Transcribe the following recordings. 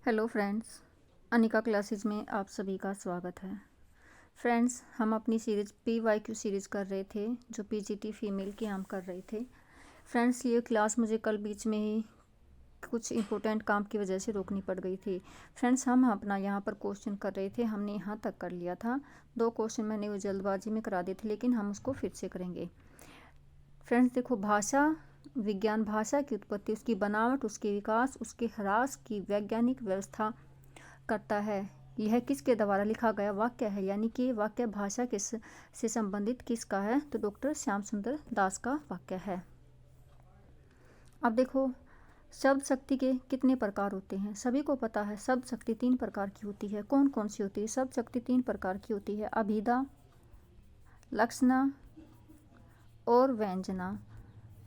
Hello friends, Anika classes में आप सभी का स्वागत है। फ्रेंड्स, हम अपनी सीरीज PYQ सीरीज़ कर रहे थे, जो PGT फीमेल की हम कर रहे थे। फ्रेंड्स, ये क्लास मुझे कल बीच में ही कुछ इम्पोर्टेंट काम की वजह से रोकनी पड़ गई थी। फ्रेंड्स, हम अपना यहाँ पर क्वेश्चन कर रहे थे, हमने यहाँ तक कर लिया था। 2 क्वेश्चन मैंने वो जल्दबाजी में करा दिए थे, लेकिन हम उसको फिर से करेंगे। फ्रेंड्स देखो, भाषा विज्ञान भाषा की उत्पत्ति, उसकी बनावट, उसके विकास, उसके ह्रास की वैज्ञानिक व्यवस्था करता है। यह किसके द्वारा लिखा गया वाक्य है, यानी कि वाक्य भाषा से संबंधित किसका है? तो डॉक्टर श्याम सुंदर दास का वाक्य है। अब देखो, शब्द शक्ति के कितने प्रकार होते हैं? सभी को पता है शब्द शक्ति 3 प्रकार की होती है। कौन कौन सी होती है? शब्द शक्ति 3 प्रकार की होती है: अभिधा, लक्षणा और व्यंजना।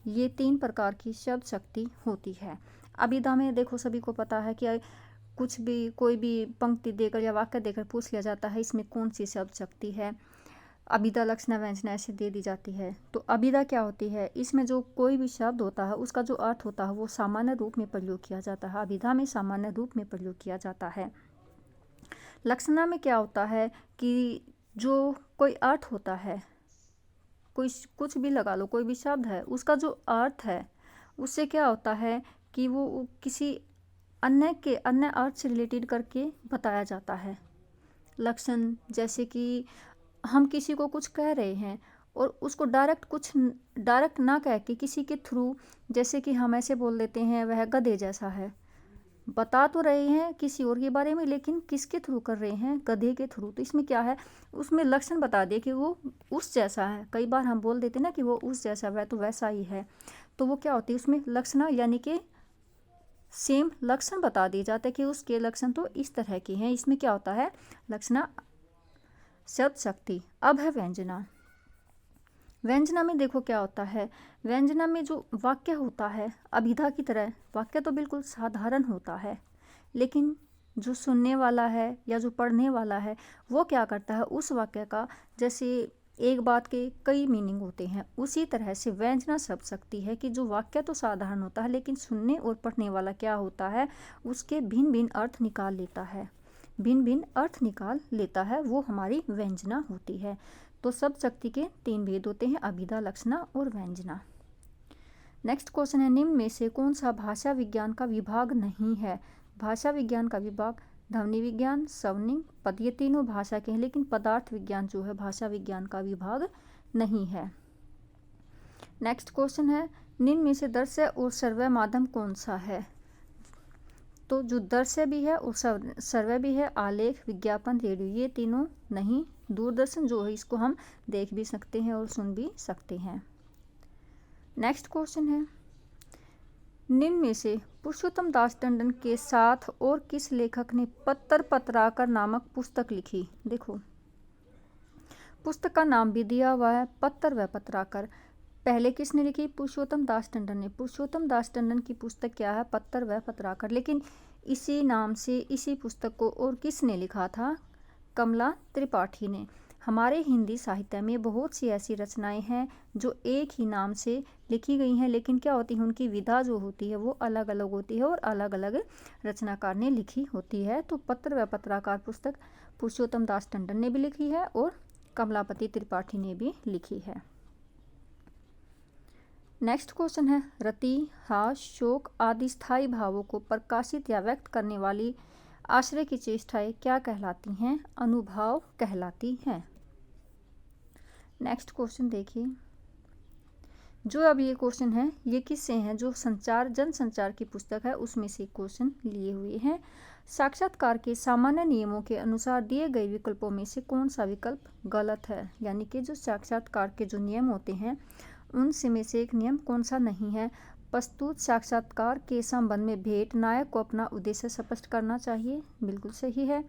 ये 3 प्रकार की शब्द शक्ति होती है। अभिधा में देखो, सभी को पता है कि कुछ भी कोई भी पंक्ति देकर या वाक्य देकर पूछ लिया जाता है इसमें कौन सी शब्द शक्ति है। अभिधा, लक्षणा, व्यंजना ऐसे दे दी जाती है। तो अभिधा क्या होती है? इसमें जो कोई भी शब्द होता है उसका जो अर्थ होता है वो सामान्य रूप में प्रयोग किया जाता है। अभिधा में सामान्य रूप में प्रयोग किया जाता है। लक्षणा में क्या होता है कि जो कोई अर्थ होता है, कोई कुछ भी लगा लो, कोई भी शब्द है, उसका जो अर्थ है उससे क्या होता है कि वो किसी अन्य अर्थ से रिलेटेड करके बताया जाता है। लक्षण, जैसे कि हम किसी को कुछ कह रहे हैं और उसको डायरेक्ट ना कह के किसी के थ्रू, जैसे कि हम ऐसे बोल देते हैं वह गधे जैसा है। बता तो रहे हैं किसी और के बारे में, लेकिन किसके थ्रू कर रहे हैं? गधे के थ्रू। तो इसमें क्या है, उसमें लक्षण बता दिए कि वो उस जैसा है। कई बार हम बोल देते ना कि वो उस जैसा, वह तो वैसा ही है। तो वो क्या होती है, उसमें लक्षण यानी कि सेम लक्षण बता दिए जाते हैं कि उसके लक्षण तो इस तरह के हैं। इसमें क्या होता है, लक्षणा शब्द शक्ति। अब है व्यंजना। व्यंजना में देखो क्या होता है, व्यंजना में जो वाक्य होता है अभिधा की तरह वाक्य तो बिल्कुल साधारण होता है, लेकिन जो सुनने वाला है या जो पढ़ने वाला है वो क्या करता है, उस वाक्य का जैसे एक बात के कई मीनिंग होते हैं, उसी तरह से व्यंजना शब्द शक्ति है कि जो वाक्य तो साधारण होता है लेकिन सुनने और पढ़ने वाला क्या होता है, उसके भिन्न भिन्न अर्थ निकाल लेता है। भिन्न भिन्न अर्थ निकाल लेता है, वो हमारी व्यंजना होती है। तो शब्द शक्ति के 3 भेद होते हैं: अभिधा, लक्षणा और व्यंजना। नेक्स्ट क्वेश्चन है, निम्न में से कौन सा भाषा विज्ञान का विभाग नहीं है? भाषा विज्ञान का विभाग ध्वनि विज्ञान, सवनिंग, पद, ये तीनों भाषा के हैं, लेकिन पदार्थ विज्ञान जो है भाषा विज्ञान का विभाग नहीं है। नेक्स्ट क्वेश्चन है, निम्न में से दृश्य और श्रव्य माध्यम कौन सा है? तो जो दृश्य भी है और श्रव्य भी है, आलेख, विज्ञापन, रेडियो, ये तीनों नहीं। दूरदर्शन जो है इसको हम देख भी सकते हैं और सुन भी सकते हैं। नेक्स्ट क्वेश्चन है, निम्न में से पुरुषोत्तम दास टंडन के साथ और किस लेखक ने पत्तर पत्राकर नामक पुस्तक लिखी? देखो, पुस्तक का नाम भी दिया हुआ है, पत्तर व पत्राकर। पहले किसने लिखी? पुरुषोत्तम दास टंडन ने। पुरुषोत्तम दास टंडन की पुस्तक क्या है? पत्तर व पत्राकर। लेकिन इसी नाम से इसी पुस्तक को और किसने लिखा था? कमला त्रिपाठी ने। हमारे हिंदी साहित्य में बहुत सी ऐसी रचनाएं हैं जो एक ही नाम से लिखी गई हैं, लेकिन क्या होती है, उनकी विधा जो होती है वो अलग अलग होती है और अलग अलग रचनाकार ने लिखी होती है। तो पत्र व पत्राकार पुस्तक पुरुषोत्तम दास टंडन ने भी लिखी है और कमलापति त्रिपाठी ने भी लिखी है। नेक्स्ट क्वेश्चन है, रति, हास, शोक आदि स्थायी भावों को प्रकाशित या व्यक्त करने वाली आश्रय की चेष्टाएं क्या कहलाती हैं? अनुभाव कहलाती हैं। नेक्स्ट क्वेश्चन देखिए, जो अब ये क्वेश्चन है ये किससे हैं? जो जनसंचार की पुस्तक है उसमें से क्वेश्चन लिए हुए हैं। साक्षात्कार के सामान्य नियमों के अनुसार दिए गए विकल्पों में से कौन सा विकल्प गलत है? यानी कि जो साक्षात्कार के जो नियम होते हैं उनसे में से एक नियम कौन सा नहीं है? प्रस्तुत साक्षात्कार के संबंध में भेंट नायक को अपना उद्देश्य स्पष्ट करना चाहिए, बिल्कुल सही है।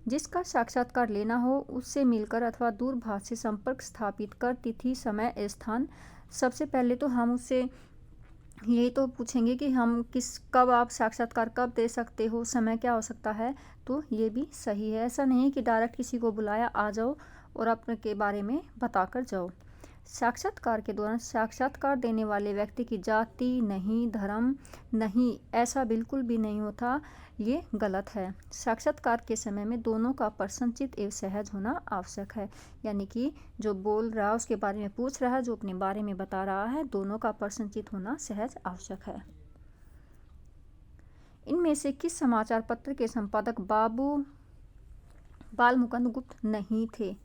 जिसका साक्षात्कार लेना हो उससे मिलकर अथवा दूरभाष से संपर्क स्थापित कर तिथि, समय, स्थान। सबसे पहले तो हम उससे यही तो पूछेंगे कि हम कब आप साक्षात्कार कब दे सकते हो, समय क्या हो सकता है, तो ये भी सही है। ऐसा नहीं कि डायरेक्ट किसी को बुलाया, आ जाओ और अपने के बारे में बताकर जाओ। साक्षात्कार के दौरान साक्षात्कार देने वाले व्यक्ति की जाति नहीं, धर्म नहीं, ऐसा बिल्कुल भी नहीं होता, ये गलत है। साक्षात्कार के समय में दोनों का प्रसन्नचित्त एवं सहज होना आवश्यक है। यानी कि जो बोल रहा है उसके बारे में पूछ रहा है, जो अपने बारे में बता रहा है, दोनों का प्रसन्नचित्त होना सहज आवश्यक है। इनमें से किस समाचार पत्र के संपादक बाल मुकुंद गुप्त नहीं थे?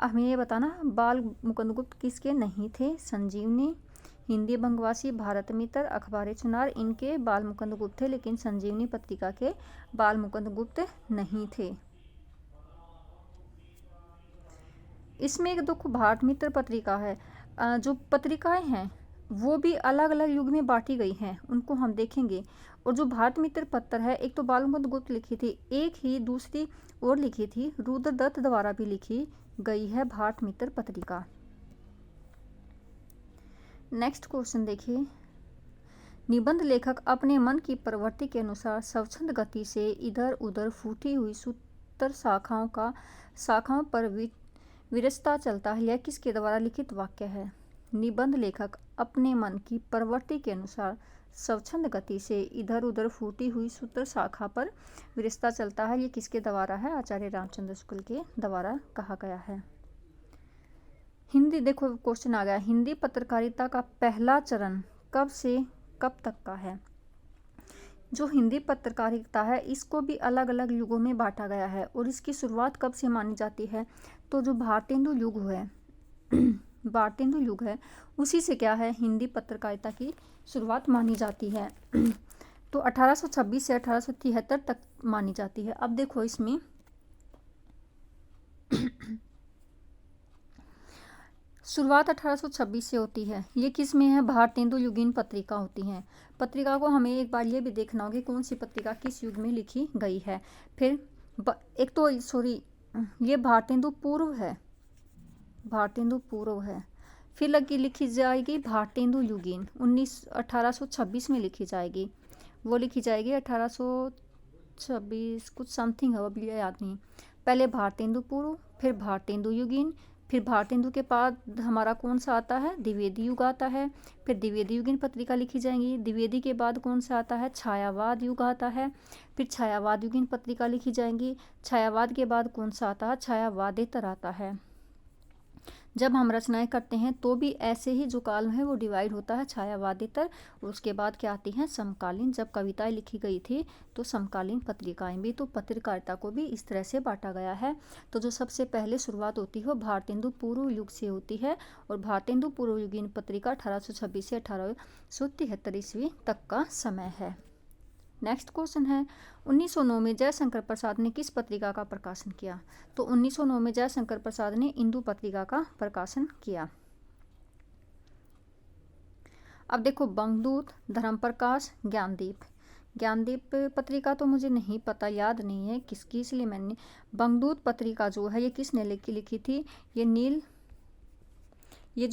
हमें ये बताना, बाल मुकुंद गुप्त किसके नहीं थे? संजीवनी, हिंदी बंगवासी, भारत मित्र, अखबार चुनार, इनके बाल मुकुंद गुप्त थे, लेकिन संजीवनी पत्रिका के बाल मुकुंद गुप्त नहीं थे। इसमें एक दुख भारत मित्र पत्रिका है। जो पत्रिकाएं हैं वो भी अलग अलग युग में बांटी गई हैं, उनको हम देखेंगे। और जो भारत मित्र पत्र है, एक तो बाल मुकुंद गुप्त लिखी थी, एक ही दूसरी और लिखी थी, रुद्रदत्त द्वारा भी लिखी गई है भारत मित्र पत्रिका। नेक्स्ट क्वेश्चन देखिए, निबंध लेखक अपने मन की प्रवृत्ति के अनुसार स्वच्छंद गति से इधर उधर फूटी हुई सूत्र शाखाओं पर विरसता चलता है, यह किसके द्वारा लिखित वाक्य है? निबंध लेखक अपने मन की प्रवृत्ति के अनुसार स्वच्छंद गति से इधर उधर फूटी हुई सूत्र शाखा पर विरसता चलता है, ये किसके द्वारा है? आचार्य रामचंद्र शुक्ल के द्वारा कहा गया है। हिंदी, देखो क्वेश्चन आ गया, हिंदी पत्रकारिता का पहला चरण कब से कब तक का है? जो हिंदी पत्रकारिता है इसको भी अलग अलग युगों में बांटा गया है, और इसकी शुरुआत कब से मानी जाती है? तो जो भारतेंदु युग है भारतेंदु युग है, उसी से क्या है, हिंदी पत्रकारिता की शुरुआत मानी जाती है। तो 1826 से 1873 तक मानी जाती है। अब देखो इसमें शुरुआत 1826 से होती है। ये किस में है? भारतेंदु युगीन पत्रिका होती है। पत्रिका को हमें एक बार ये भी देखना होगा कौन सी पत्रिका किस युग में लिखी गई है। फिर एक तो ये भारतेंदु पूर्व है, भारतेंदु पूर्व है। फिर लिखी जाएगी भारतेंदु युगीन, 1826 में लिखी जाएगी। वो लिखी जाएगी 1826 कुछ समथिंग है, अभी याद नहीं। पहले भारतेंदु पूर्व, फिर भारतेंदु युगीन, फिर भारतेंदु के बाद हमारा कौन सा आता है? द्विवेदी युग आता है। फिर द्विवेदी युगीन पत्रिका लिखी जाएंगी। द्विवेदी के बाद कौन सा आता है? छायावाद युग आता है। फिर छायावाद युगीन पत्रिका लिखी जाएंगी। छायावाद के बाद कौन सा आता है? छायावादेतर आता है। जब हम रचनाएं करते हैं तो भी ऐसे ही जो काल है वो डिवाइड होता है, छायावादेतर। और उसके बाद क्या आती हैं? समकालीन। जब कविताएं लिखी गई थी तो समकालीन पत्रिकाएं भी। तो पत्रकारिता को भी इस तरह से बांटा गया है। तो जो सबसे पहले शुरुआत होती है वो भारतेंदु पूर्व युग से होती है, और भारतेंदु पूर्व युगीन पत्रिका 1826 से 1873 ईस्वी तक का समय है। नेक्स्ट क्वेश्चन है, 1909 में जयशंकर प्रसाद ने किस पत्रिका का प्रकाशन किया? तो 1909 में जयशंकर प्रसाद ने इंदु पत्रिका का प्रकाशन किया। अब देखो, बंगदूत, धर्मप्रकाश, ज्ञानदीप। ज्ञानदीप पत्रिका तो मुझे नहीं पता, याद नहीं है किसकी, इसलिए मैंने बंगदूत पत्रिका जो है ये किसने लिखी थी? ये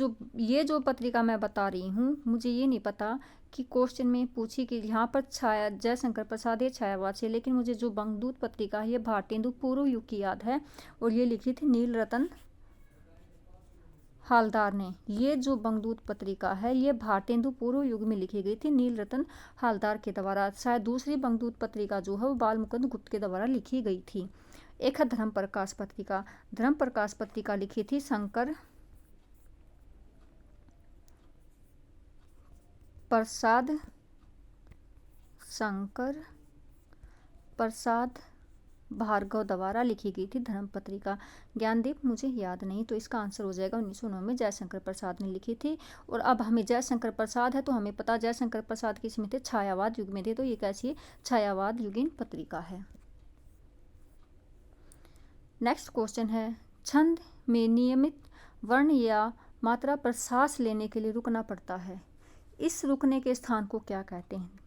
जो पत्रिका मैं बता रही हूँ, मुझे ये नहीं पता कि क्वेश्चन में पूछी कि यहाँ पर जयशंकर प्रसाद ये छायावाद से, लेकिन मुझे जो बंगदूत पत्रिका है ये भारतेंदु पूर्व युग की याद है, और ये लिखी थी नील रतन हालदार ने। ये जो बंगदूत पत्रिका है ये भारतेंदु पूर्व युग में लिखी गई थी नील रतन हालदार के द्वारा। शायद दूसरी बंगदूत पत्रिका जो है वो बाल मुकुंद गुप्त के द्वारा लिखी गई थी। एक है धर्मप्रकाश पत्रिका। धर्मप्रकाश पत्रिका लिखी थी शंकर प्रसाद भार्गव द्वारा लिखी गई थी धर्म पत्रिका। ज्ञानदीप मुझे याद नहीं, तो इसका आंसर हो जाएगा 1909 में जयशंकर प्रसाद ने लिखी थी। और अब हमें जयशंकर प्रसाद है तो हमें पता जयशंकर प्रसाद किस में थे? छायावाद युग में थे। तो ये कैसी छायावाद युगीन पत्रिका है। नेक्स्ट क्वेश्चन है, छंद में नियमित वर्ण या मात्रा पर सांस लेने के लिए रुकना पड़ता है, इस रुकने के स्थान को क्या कहते हैं?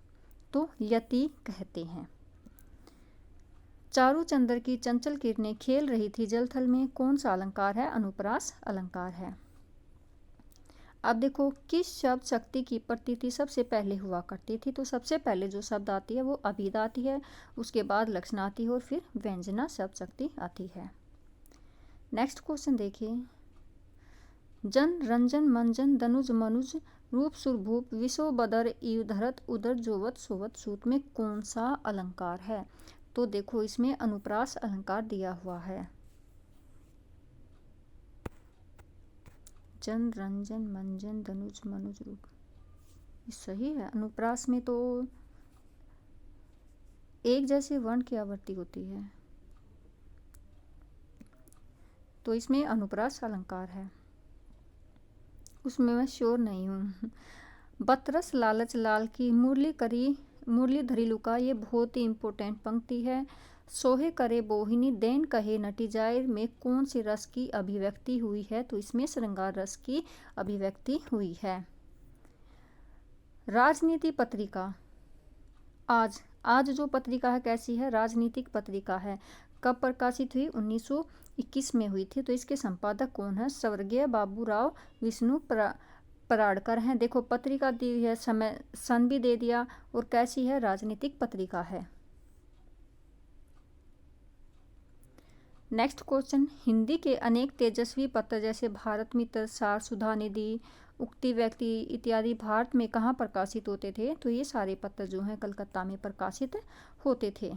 तो यति कहते हैं। चारू चंद्र की चंचल किरणें खेल रही थी जलथल में, कौन सा अलंकार है? अनुप्रास अलंकार है। अब देखो, किस शब्द शक्ति की प्रतीति सबसे पहले हुआ करती थी? तो सबसे पहले जो शब्द आती है वो अभिधा आती है, उसके बाद लक्षणा आती है, और फिर व्यंजना शब्द शक्ति आती है। नेक्स्ट क्वेश्चन देखिए, जन रंजन मंजन दनुज मनुज रूप सुरभूप विशो बदर इव धरत उदर जोवत सोवत सूत में कौन सा अलंकार है? तो देखो इसमें अनुप्रास अलंकार दिया हुआ है। जन रंजन मंजन दनुज मनुज रूप, सही है। अनुप्रास में तो एक जैसे वर्ण की आवृत्ति होती है, तो इसमें अनुप्रास अलंकार है, उसमें मैं श्योर नहीं हूँ। बतरस लालच लाल की मुरली धरी लुका, ये बहुत ही इम्पोर्टेंट पंक्ति है। सोहे करे बोहिनी देन कहे नटी जाए में कौन से रस की अभिव्यक्ति हुई है? तो इसमें श्रृंगार रस की अभिव्यक्ति हुई है। राजनीति पत्रिका, आज जो पत्रिका है कैसी है? राजनीतिक पत्रिका है। कब प्रकाशित हुई? 1921 में हुई थी। तो इसके संपादक कौन है? स्वर्गीय बाबूराव विष्णु पराड़कर हैं। देखो पत्रिका दी है, समय सन भी दे दिया, और कैसी है? राजनीतिक पत्रिका है। नेक्स्ट क्वेश्चन, हिंदी के अनेक तेजस्वी पत्र जैसे भारत मित्र, सार, सुधा निधि, उक्ति व्यक्ति इत्यादि भारत में कहाँ प्रकाशित होते थे? तो ये सारे पत्र जो हैं कलकत्ता में प्रकाशित होते थे।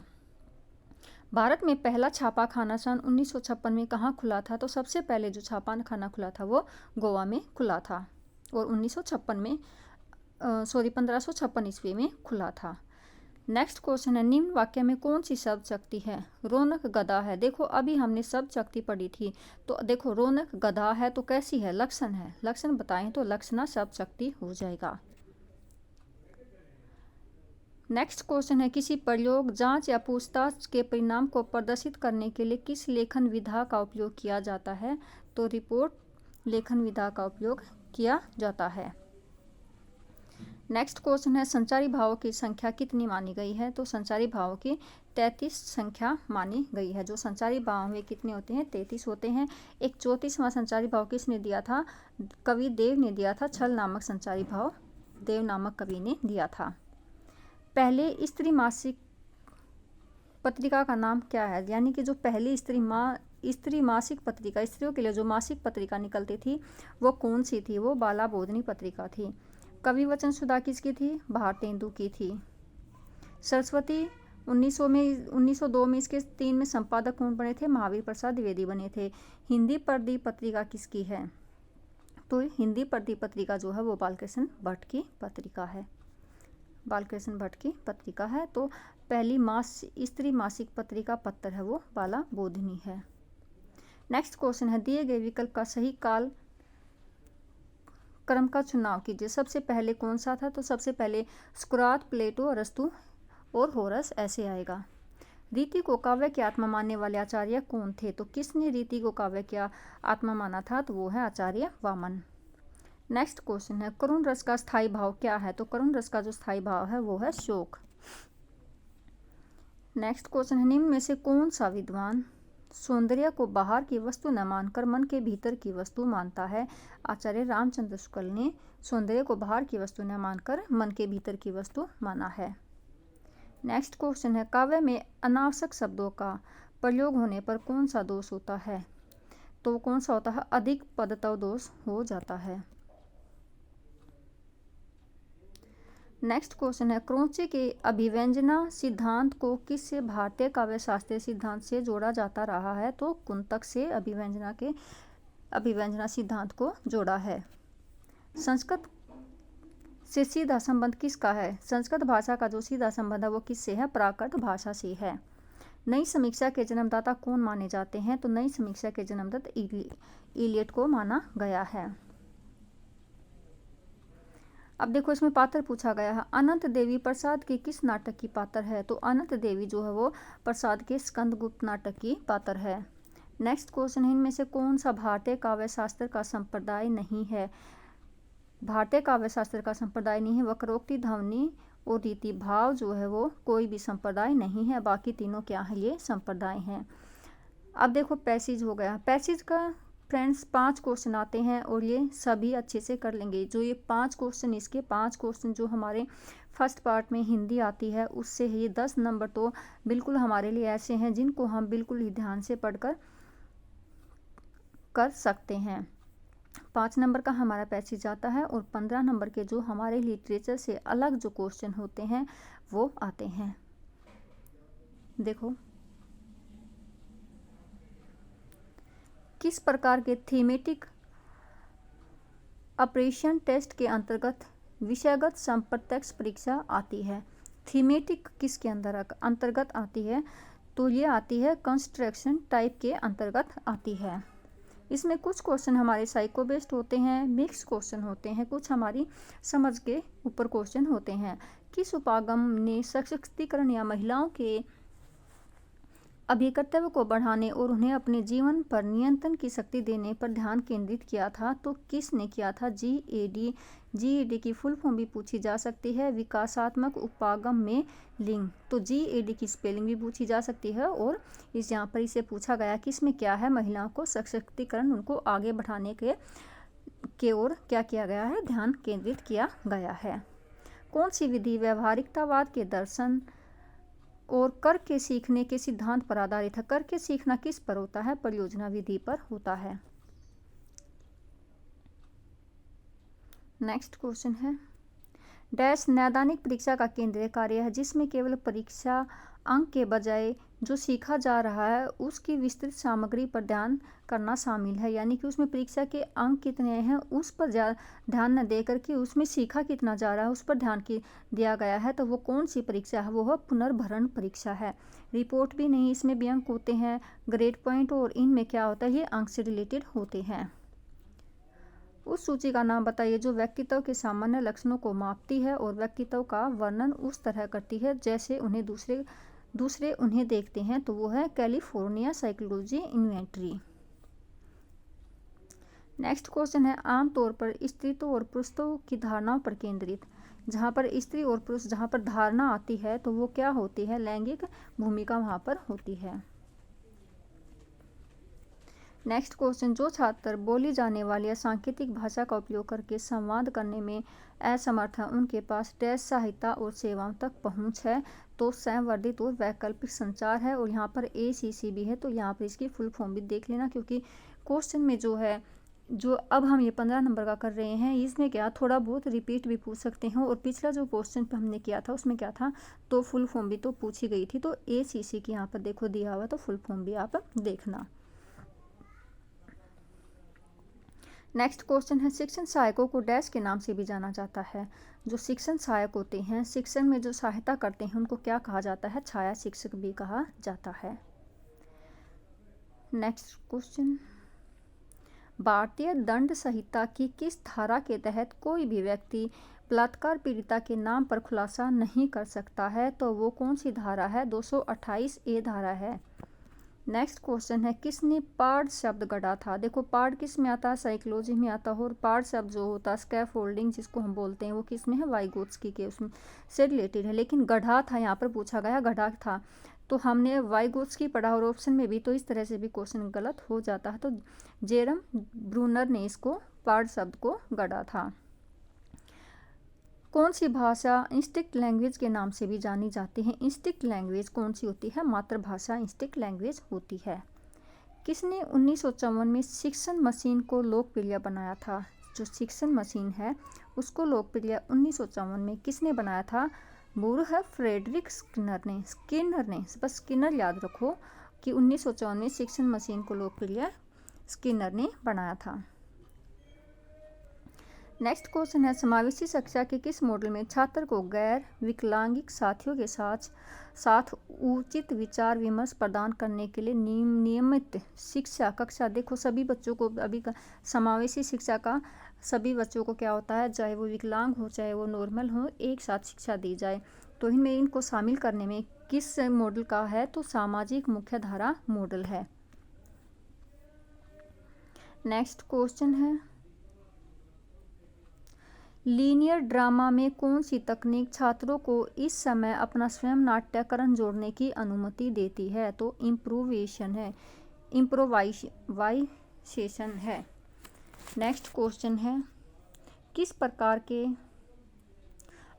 भारत में पहला छापा खाना सन 1956 में कहाँ खुला था? तो सबसे पहले जो छापा खाना खुला था वो गोवा में खुला था, और 1556 ईस्वी में खुला था। नेक्स्ट क्वेश्चन है, निम्न वाक्य में कौन सी शब्द शक्ति है? रौनक गदा है। देखो अभी हमने शब्द शक्ति पढ़ी थी, तो देखो रौनक गदा है तो कैसी है? लक्षण है। लक्षण बताएं तो लक्षणा शब्द शक्ति हो जाएगा। नेक्स्ट क्वेश्चन है, किसी प्रयोग, जांच या पूछताछ के परिणाम को प्रदर्शित करने के लिए किस लेखन विधा का उपयोग किया जाता है? तो रिपोर्ट लेखन विधा का उपयोग किया जाता है। नेक्स्ट क्वेश्चन है, संचारी भावों की संख्या कितनी मानी गई है? तो संचारी भावों की 33 संख्या मानी गई है। जो संचारी भाव में कितने होते हैं? 33 होते हैं। एक 34वां संचारी भाव किसने दिया था? कवि देव ने दिया था। छल नामक संचारी भाव देव नामक कवि ने दिया था। पहले स्त्री मासिक पत्रिका का नाम क्या है? यानी कि जो पहली स्त्री मासिक पत्रिका, स्त्रियों के लिए जो मासिक पत्रिका निकलती थी वो कौन सी थी? वो बाला बोधनी पत्रिका थी। कवि वचन सुधा किसकी थी? भारतेंदु की थी। सरस्वती 1902 में इसके 3 में संपादक कौन बने थे? महावीर प्रसाद द्विवेदी बने थे। हिंदी प्रदीप पत्रिका किसकी है? तो हिंदी प्रदीप पत्रिका जो है वो बालकृष्ण भट्ट की पत्रिका है। बालकृष्ण भट्ट की पत्रिका है। तो पहली स्त्री मासिक पत्रिका पत्र है वो बाला बोधनी है। नेक्स्ट क्वेश्चन है, दिए गए विकल्प का सही काल क्रम का चुनाव कीजिए। सबसे पहले कौन सा था? तो सबसे पहले सुकरात, प्लेटो, अरस्तु और होरस, ऐसे आएगा। रीति को काव्य की आत्मा मानने वाले आचार्य कौन थे? तो किसने रीति को काव्य की आत्मा माना था? तो वो है आचार्य वामन। नेक्स्ट क्वेश्चन है, करुण रस का स्थायी भाव क्या है? तो करुण रस का जो स्थायी भाव है वो है शोक। नेक्स्ट क्वेश्चन है, निम्न में से कौन सा विद्वान सौंदर्य को बाहर की वस्तु न मानकर मन के भीतर की वस्तु मानता है? आचार्य रामचंद्र शुक्ल ने सौंदर्य को बाहर की वस्तु न मानकर मन के भीतर की वस्तु माना है। नेक्स्ट क्वेश्चन है, काव्य में अनावश्यक शब्दों का प्रयोग होने पर कौन सा दोष होता है? तो कौन सा होता है? अधिक पदत्व दोष हो जाता है। नेक्स्ट क्वेश्चन है, क्रोचे के अभिव्यंजना सिद्धांत को किससे भारतीय काव्य शास्त्रीय सिद्धांत से जोड़ा जाता रहा है? तो कुंतक से अभिव्यंजना सिद्धांत को जोड़ा है। संस्कृत से सीधा संबंध किसका है? संस्कृत भाषा का जो सीधा संबंध है वो किससे है? प्राकृत भाषा से है। नई समीक्षा के जन्मदाता कौन माने जाते हैं? तो नई समीक्षा के जन्मदाता इलियट को माना गया है। अब देखो इसमें पात्र पूछा गया है, अनंत देवी प्रसाद के किस नाटक की पात्र है? तो अनंत देवी जो है वो प्रसाद के स्कंदगुप्त नाटक की पात्र है। नेक्स्ट क्वेश्चन है, इनमें से कौन सा भारतीय काव्य शास्त्र का संप्रदाय नहीं है? भारतीय काव्य शास्त्र का संप्रदाय नहीं है। वक्रोक्ति, ध्वनि और रीति भाव जो है वो कोई भी संप्रदाय नहीं है। बाकी तीनों क्या है? ये संप्रदाय हैं। अब देखो पैसेज हो गया। पैसेज का फ्रेंड्स 5 क्वेश्चन आते हैं और ये सभी अच्छे से कर लेंगे। जो ये 5 क्वेश्चन, इसके 5 क्वेश्चन जो हमारे फर्स्ट पार्ट में हिंदी आती है उससे ये 10 नंबर तो बिल्कुल हमारे लिए ऐसे हैं जिनको हम बिल्कुल ही ध्यान से पढ़कर कर सकते हैं। 5 नंबर का हमारा पैसेज आता है और 15 नंबर के जो हमारे लिटरेचर से अलग जो क्वेश्चन होते हैं वो आते हैं। देखो, किस प्रकार के थीमेटिक ऑपरेशन टेस्ट के अंतर्गत विषयगत समप्रत्यक्ष परीक्षा आती है? थीमेटिक किसके अंतर्गत आती है? तो ये आती है कंस्ट्रक्शन टाइप के अंतर्गत आती है। इसमें कुछ क्वेश्चन हमारे साइको बेस्ड होते हैं, मिक्स क्वेश्चन होते हैं, कुछ हमारी समझ के ऊपर क्वेश्चन होते हैं। किस उपागम ने सशक्तिकरण या महिलाओं के अभिकर्तव्य को बढ़ाने और उन्हें अपने जीवन पर नियंत्रण की शक्ति देने पर ध्यान केंद्रित किया था? तो किसने किया था? GAD। GAD की फुल फॉर्म भी पूछी जा सकती है, विकासात्मक उपागम में लिंग। तो GAD की स्पेलिंग भी पूछी जा सकती है और यहाँ पर इसे पूछा गया कि इसमें क्या है, महिलाओं को सशक्तिकरण, उनको आगे बढ़ाने के ओर क्या किया गया है, ध्यान केंद्रित किया गया है। कौन सी विधि व्यवहारिकतावाद के दर्शन और कर के सीखने के सिद्धांत पर आधारित है? कर के सीखना किस पर होता है? परियोजना विधि पर होता है। नेक्स्ट क्वेश्चन है, डैश नैदानिक परीक्षा का केंद्रीय कार्य है जिसमें केवल परीक्षा अंक के बजाय जो सीखा जा रहा है उसकी विस्तृत सामग्री पर ध्यान करना शामिल है। यानी कि उसमें परीक्षा के अंक कितने हैं उस पर ध्यान न दे करके उसमें सीखा कितना जा रहा है उस पर ध्यान दिया गया है। तो वो कौन सी परीक्षा है? वो है पुनर्भरण परीक्षा है। रिपोर्ट भी नहीं, इसमें भी अंक होते हैं, ग्रेड पॉइंट, और इनमें क्या होता है, ये अंक से रिलेटेड होते हैं। उस सूची का नाम बताइए जो व्यक्तित्व के सामान्य लक्षणों को मापती है और व्यक्तित्व का वर्णन उस तरह करती है जैसे उन्हें दूसरे उन्हें देखते हैं। तो वो है California psychology inventory. Next question है, आमतौर पर स्त्रीत्व और पुरुषत्व की धारणाओं पर केंद्रित। जहाँ पर स्त्री और पुरुष जहाँ पर धारणा आती है तो वो क्या होती है? लैंगिक भूमिका वहाँ पर होती है। नेक्स्ट क्वेश्चन, जो छात्र बोली जाने वाली या सांकेतिक भाषा का उपयोग करके संवाद करने में असमर्थ है उनके पास डैश सहायता और सेवाओं तक पहुंच है। तो संवर्धित और वैकल्पिक संचार है और यहाँ पर ACC भी है। तो यहाँ पर इसकी फुल फॉर्म भी देख लेना, क्योंकि क्वेश्चन में जो है, जो अब हम ये 15 नंबर का कर रहे हैं, इसमें क्या थोड़ा बहुत रिपीट भी पूछ सकते हैं। और पिछला जो क्वेश्चन हमने किया था उसमें क्या था, तो फुल फॉर्म भी तो पूछी गई थी। तो ACC की यहाँ पर देखो दिया हुआ, तो फुल फॉर्म भी आप देखना। नेक्स्ट क्वेश्चन है, शिक्षण सहायकों को डैश के नाम से भी जाना जाता है। जो शिक्षण सहायक होते हैं, शिक्षण में जो सहायता करते हैं, उनको क्या कहा जाता है? छाया शिक्षक भी कहा जाता है। नेक्स्ट क्वेश्चन, भारतीय दंड संहिता की किस धारा के तहत कोई भी व्यक्ति बलात्कार पीड़िता के नाम पर खुलासा नहीं कर सकता है? तो वो कौन सी धारा है? 228A धारा है। नेक्स्ट क्वेश्चन है, किसने पार्ड शब्द गढ़ा था? देखो, पार्ड किस में आता है? साइकोलॉजी में आता है। और पार्ड शब्द जो होता है, स्कैफोल्डिंग जिसको हम बोलते हैं, वो किस में है? वाइगोत्स्की के उसमें से रिलेटेड है। लेकिन गढ़ा था यहाँ पर पूछा गया, गढ़ा था, तो हमने वाइगोत्स्की पढ़ा और ऑप्शन में भी, तो इस तरह से भी क्वेश्चन गलत हो जाता है। तो जेरम ब्रूनर ने इसको पार्ड शब्द को गढ़ा था। कौन सी भाषा इंस्टिंक्ट लैंग्वेज के नाम से भी जानी जाती है? इंस्टिंक्ट लैंग्वेज कौन सी होती है? मातृभाषा इंस्टिंक्ट लैंग्वेज होती है। किसने 1954 में शिक्षण मशीन को लोकप्रिय बनाया था? जो शिक्षण मशीन है उसको लोकप्रिय 1954 में किसने बनाया था? वो है फ्रेडरिक स्किनर ने। बस स्किनर याद रखो कि 1954 में शिक्षण मशीन को लोकप्रिय स्किनर ने बनाया था। नेक्स्ट क्वेश्चन है, समावेशी शिक्षा के किस मॉडल में छात्र को गैर विकलांगिक साथियों के साथ उचित विचार विमर्श प्रदान करने के लिए नियमित शिक्षा कक्षा? देखो, सभी बच्चों को अभी समावेशी शिक्षा का सभी बच्चों को क्या होता है, चाहे वो विकलांग हो चाहे वो नॉर्मल हो, एक साथ शिक्षा दी जाए। तो इनमें इनको शामिल करने में किस मॉडल का है? तो सामाजिक मुख्यधारा मॉडल है। नेक्स्ट क्वेश्चन है, लीनियर ड्रामा में कौन सी तकनीक छात्रों को इस समय अपना स्वयं नाट्यकरण जोड़ने की अनुमति देती है? तो इम्प्रोवाइजेशन है। नेक्स्ट क्वेश्चन है, किस प्रकार के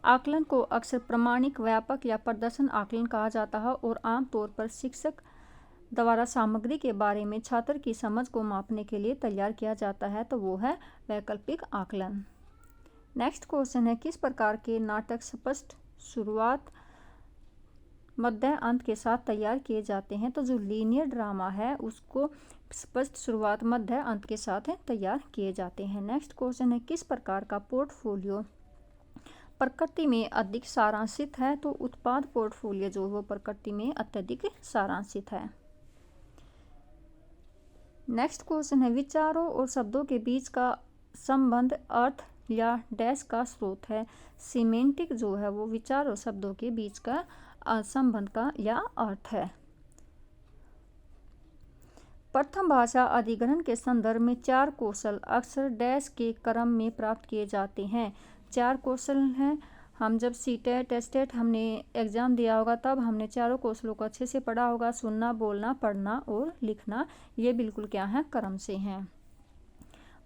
आकलन को अक्सर प्रामाणिक, व्यापक या प्रदर्शन आकलन कहा जाता है और आमतौर पर शिक्षक द्वारा सामग्री के बारे में छात्र की समझ को मापने के लिए तैयार किया जाता है, तो वो है वैकल्पिक आकलन। नेक्स्ट क्वेश्चन है, किस प्रकार के नाटक स्पष्ट शुरुआत मध्य अंत के साथ तैयार किए जाते हैं? तो जो लीनियर ड्रामा है उसको स्पष्ट शुरुआत मध्य अंत के साथ तैयार किए जाते हैं। नेक्स्ट क्वेश्चन है, किस प्रकार का पोर्टफोलियो प्रकृति में अधिक सारांशित है? तो उत्पाद पोर्टफोलियो जो वो प्रकृति में अत्यधिक सारांशित है। नेक्स्ट क्वेश्चन है, विचारों और शब्दों के बीच का संबंध अर्थ या डैश का स्रोत है? सिमेंटिक जो है वो विचार और शब्दों के बीच का संबंध का या अर्थ है। प्रथम भाषा अधिग्रहण के संदर्भ में 4 कौशल अक्सर डैश के क्रम में प्राप्त किए जाते हैं। 4 कौशल हैं। हम जब सीटेट टेस्टेट हमने एग्ज़ाम दिया होगा तब हमने चारों कौशलों को अच्छे से पढ़ा होगा। सुनना, बोलना, पढ़ना और लिखना, ये बिल्कुल क्या है, क्रम से हैं।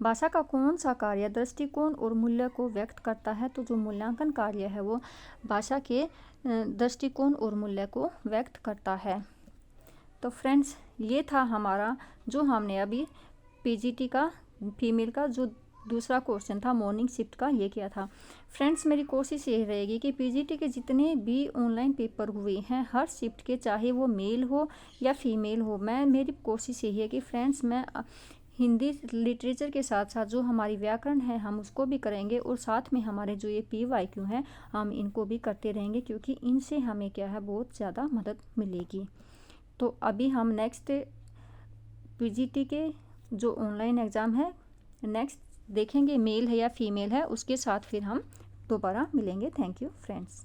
भाषा का कौन सा कार्य दृष्टिकोण और मूल्य को व्यक्त करता है? तो जो मूल्यांकन कार्य है वो भाषा के दृष्टिकोण और मूल्य को व्यक्त करता है। तो फ्रेंड्स, ये था हमारा जो हमने अभी पीजीटी का फीमेल का जो दूसरा क्वेश्चन था मॉर्निंग शिफ्ट का, ये किया था। फ्रेंड्स, मेरी कोशिश ये रहेगी कि पीजीटी के जितने भी ऑनलाइन पेपर हुए हैं हर शिफ्ट के, चाहे वो मेल हो या फीमेल हो, मेरी कोशिश यही है कि फ्रेंड्स मैं हिंदी लिटरेचर के साथ साथ जो हमारी व्याकरण है हम उसको भी करेंगे और साथ में हमारे जो ये PYQ हैं हम इनको भी करते रहेंगे, क्योंकि इनसे हमें क्या है बहुत ज़्यादा मदद मिलेगी। तो अभी हम नेक्स्ट पीजीटी के जो ऑनलाइन एग्ज़ाम है नेक्स्ट देखेंगे, मेल है या फीमेल है, उसके साथ फिर हम दोबारा मिलेंगे। Thank you friends.